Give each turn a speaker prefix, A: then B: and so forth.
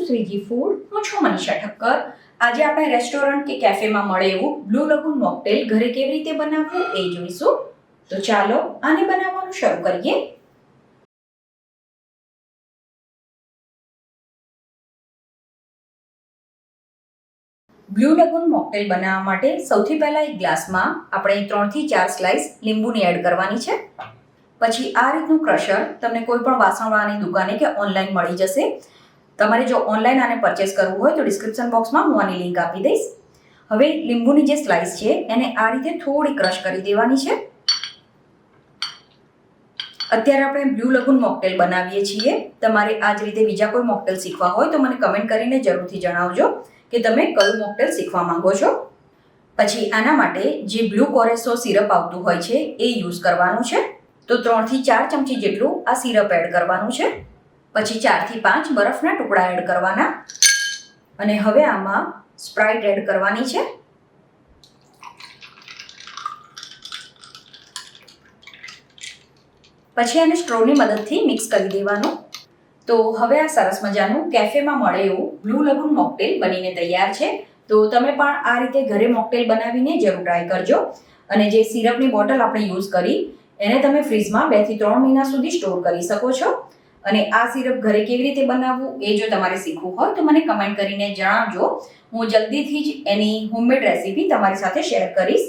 A: Shriji food. હું છું મનીષા ઠક્કર. આજે આપણે રેસ્ટોરન્ટ કે કેફેમાં મળે એવું બ્લુ લગૂન મોકટેલ ઘરે કેવી રીતે બનાવવું એ જોઈશું. તો ચાલો આને બનાવવાનું શરૂ કરીએ. બ્લુ લગૂન મોકટેલ બનાવવા માટે સૌથી પહેલા એક ગ્લાસમાં આપણે 3 થી 4 સ્લાઇસ લીંબુની એડ કરવાની છે. પછી આ રીતનું ક્રશર તમને કોઈ પણ વાસણવાળાની દુકાને કે ઓનલાઈન મળી જશે. તમારે જો ઓનલાઈન આને પરચેસ કરવું હોય તો ડિસ્ક્રિપ્શન બોક્સમાં હું આની લિંક આપી દઈશ. હવે લીંબુની જે સ્લાઇસ છે એને આ રીતે થોડી ક્રશ કરી દેવાની છે. અત્યારે આપણે બ્લુ લગૂન મોકટેલ બનાવીએ છીએ. તમારે આ જ રીતે બીજા કોઈ મોકટેલ શીખવા હોય તો મને કમેન્ટ કરીને જરૂરથી જણાવજો કે તમે કયું મોકટેલ શીખવા માંગો છો. પછી આના માટે જે બ્લુ કોરેસો સિરપ આવતું હોય છે એ યુઝ કરવાનું છે. તો 3 થી 4 ચમચી જેટલું આ સિરપ એડ કરવાનું છે. પછી 4 થી 5 બરફના ટુકડા એડ કરવાના. અને હવે આમાં સ્પ્રાઇટ એડ કરવાની છે. પછી આને સ્ટ્રોની મદદથી મિક્સ કરી દેવાનું. તો હવે આ સરસ મજાનું કેફેમાં મળે એવું બ્લુ લગૂન મોકટેલ બનીને તૈયાર છે. તો તમે પણ આ રીતે ઘરે મોકટેલ બનાવીને જરૂર ટ્રાય કરજો. અને જે સિરપની બોટલ આપણે યુઝ કરી એને તમે ફ્રીજમાં 2 થી 3 મહિના સુધી સ્ટોર કરી શકો છો. અને આ સિરપ ઘરે કેવી રીતે બનાવવું એ જો તમારે શીખવું હોય તો મને કમેન્ટ કરીને જણાવજો. હું જલ્દીથી જ એની હોમમેડ રેસીપી તમારી સાથે શેર કરીશ.